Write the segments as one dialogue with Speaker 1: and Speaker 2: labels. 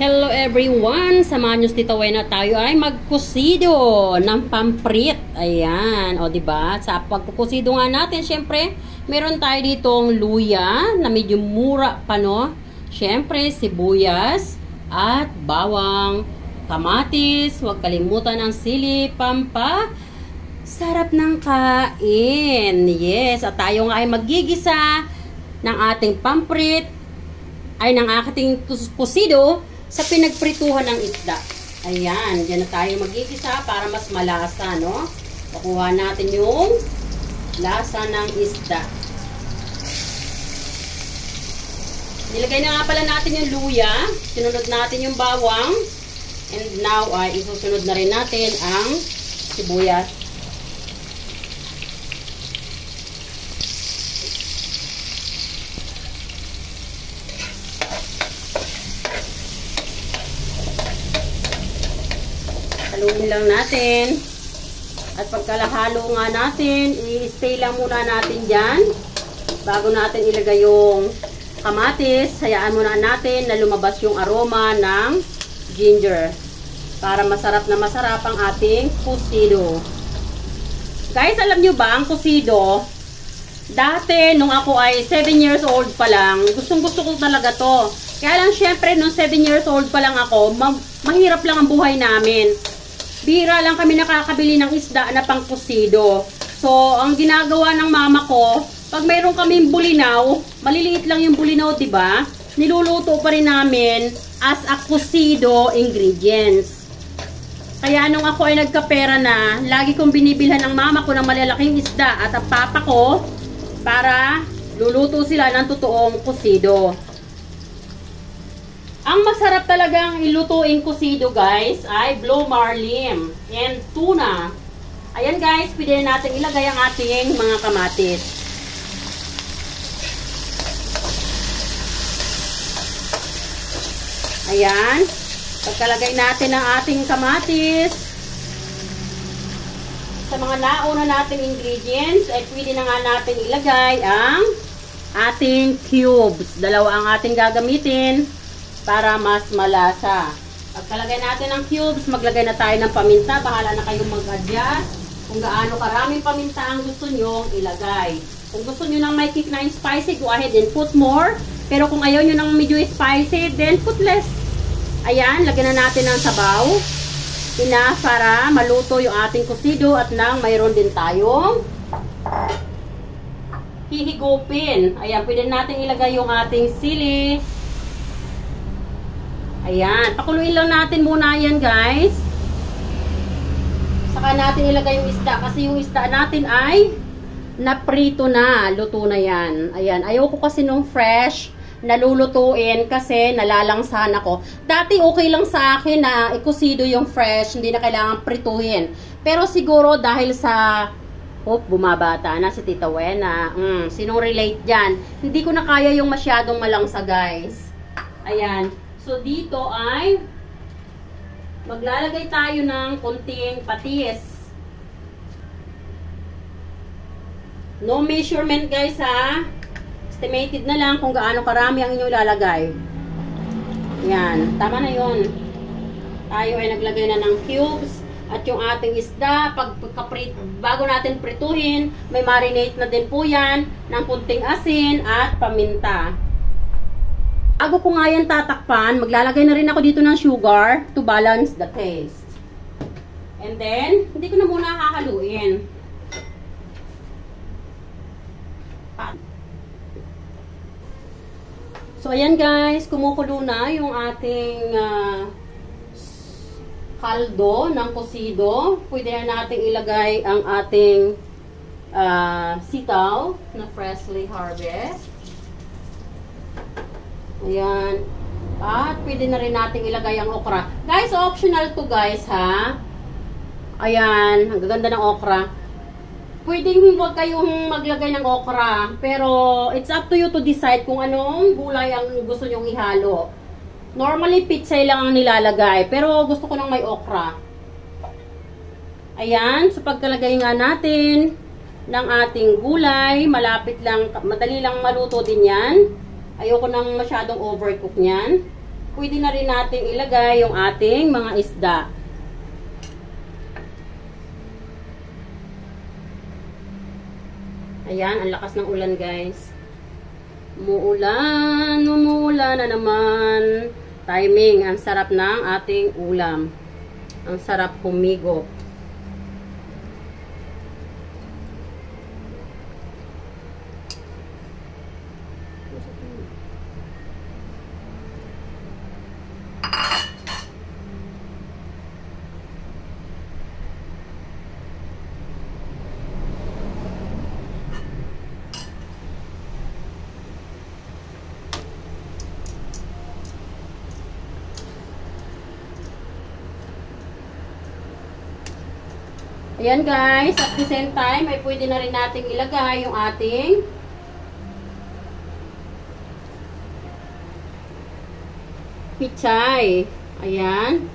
Speaker 1: Hello everyone! Samahan nyo Tita Wena, tayo ay magkusido ng pamprit. Ayan, o diba? Sa pagkukusido nga natin, syempre, meron tayo ditong luya na medyo mura pa, no? Syempre, sibuyas at bawang, kamatis, huwag kalimutan ang sili, pampa. Sarap ng kain. Yes, at tayo nga ay magigisa ng ating pamprit ay ng ating kusido sa pinagprituhan ng isda. Ayan, dyan na tayo magigisa para mas malasa, no? Makuha natin yung lasa ng isda. Nilagay na nga pala natin yung luya, sinunod natin yung bawang, and now ay isusunod na rin natin ang sibuyas. Haluin lang natin. At pagkalahalo nga natin, i-stay lang muna natin dyan. Bago natin ilagay yung kamatis, hayaan muna natin na lumabas yung aroma ng ginger. Para masarap na masarap ang ating kusido. Guys, alam nyo ba, ang kusido, dati, nung ako ay 7 years old pa lang, gustong-gusto ko talaga to. Kaya lang, syempre, nung 7 years old pa lang ako, mahirap lang ang buhay namin. Bira lang kami nakakabili ng isda na pangkusido. So, ang ginagawa ng mama ko, pag mayroon kaming bulinaw, maliliit lang yung bulinaw, diba? Niluluto pa rin namin as a kusido ingredients. Kaya nung ako ay nagkapera na, lagi kong binibilhan ng mama ko ng malalaking isda at ang papa ko para luluto sila ng totoong kusido. Ang masarap talagang ilutuin kusido, guys, ay blue marlin and tuna. Ayan, guys, pwede natin ilagay ang ating mga kamatis. Ayan. Pagkalagay natin ang ating kamatis sa mga nauna nating ingredients, ay pwede na nga natin ilagay ang ating cubes. Dalawa ang ating gagamitin para mas malasa. Pagkalagay natin ng cubes, maglagay na tayo ng paminta. Bahala na kayong mag-adjust kung gaano karaming paminta ang gusto nyo ilagay. Kung gusto nyo ng may kick na spicy, go ahead and put more. Pero kung ayaw nyo ng medyo spicy, then put less. Ayan, lagyan na natin ng sabaw. Enough para maluto yung ating kusido at nang mayroon din tayong hihigupin. Ayan, pwede natin ilagay yung ating sili. Ayan, pakuluin lang natin muna yan, guys. Saka natin ilagay yung isda kasi yung isda natin ay naprito na, luto na yan. Ayan, ayoko kasi nung fresh nalulutuin kasi nalalangsahan ako. Dati okay lang sa akin na ikusido yung fresh, hindi na kailangan prituhin. Pero siguro dahil sa bumabata na si Tita Wena. Sinong relate dyan? Hindi ko na kaya yung masyadong malangsa, guys. Ayan. So, dito ay maglalagay tayo ng konting patis. No measurement, guys, ha? Estimated na lang kung gaano karami ang inyong ilalagay. Yan. Tama na yun. Tayo ay naglagay na ng cubes. At yung ating isda, bago natin prituhin, may marinate na din po yan ng konting asin at paminta. Bago ko nga yan tatakpan, maglalagay na rin ako dito ng sugar to balance the taste. And then, hindi ko na muna hahaluin. So, ayan, guys, kumukulo na yung ating kaldo ng kusido. Pwede na natin ilagay ang ating sitaw na freshly harvest. Ayan. At pwede na rin natin ilagay ang okra. Guys, optional to, guys, ha? Ayan. Ang gaganda ng okra. Pwedeng huwag kayong maglagay ng okra. Pero, it's up to you to decide kung anong gulay ang gusto nyong ihalo. Normally, pitsay lang ang nilalagay. Pero, gusto ko nang may okra. Ayan. So, pagkalagay nga natin ng ating gulay, malapit lang, madali lang maluto din yan. Ayoko nang masyadong overcook niyan. pwede na rin natin ilagay yung ating mga isda. Ayan, ang lakas ng ulan guys. Umuulan na naman. Timing, ang sarap ng ating ulam. Ang sarap humigop. Ayan guys, at the same time, ay pwede na rin nating ilagay yung ating pichay. Ayan.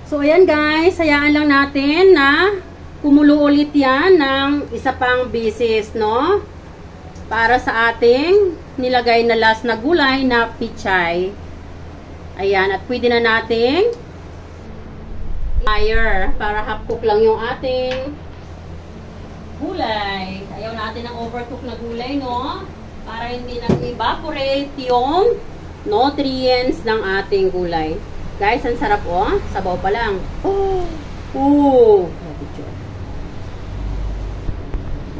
Speaker 1: So, ayan guys, hayaan lang natin na kumulo ulit yan ng isa pang bisis, no? Para sa ating nilagay na last na gulay na pichay. Ayan, at pwede na nating fire para half cook lang yung ating gulay. Ayaw natin ng overcook na gulay, no? Para hindi nag-evaporate yung nutrients ng ating gulay. Guys, ang sarap oh. Sabaw pa lang. Oh! Ooh!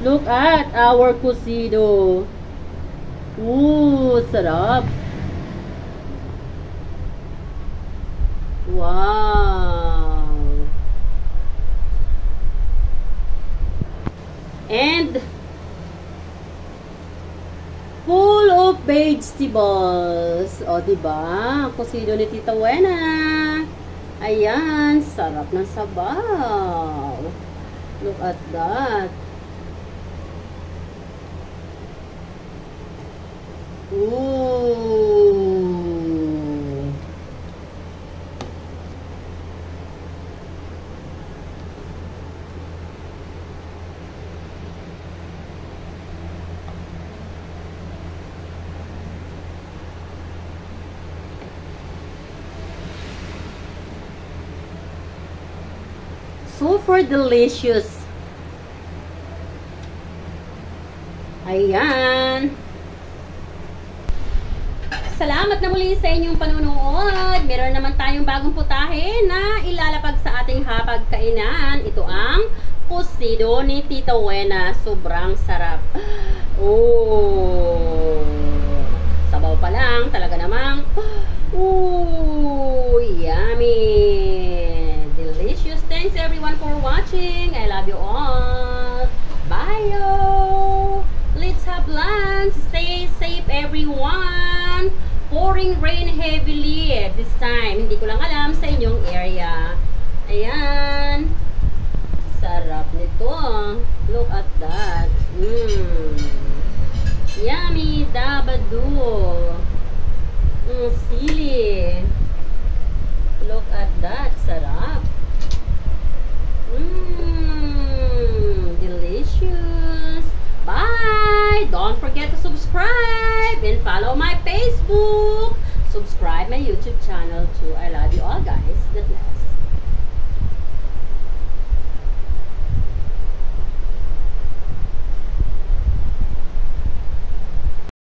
Speaker 1: Look at our cocido. Ooh! Sarap. Wow! And full of vegetables. O, diba? Cocido ni Tita Wena. Ayan. Sarap ng sabaw. Look at that. Ooh. Super delicious. Ayan. Salamat na muli sa inyong panunood. Meron naman tayong bagong putahe na ilalapag sa ating hapagkainan. Ito ang cocido ni Tita Wena. Sobrang sarap. Oh. Sabaw pa lang. Talaga namang. Ooh. Yummy. Delicious. Thanks everyone for watching. I love you all. Bye. Let's have lunch. Stay safe everyone. Pouring rain heavily this time. Hindi ko lang alam sa inyong area. Ayan. Sarap nito. Look at that. Yummy. Dabado. Sili. Look at that. Sarap. forget to subscribe and follow my Facebook. Subscribe my YouTube channel too. I love you all, guys. God bless.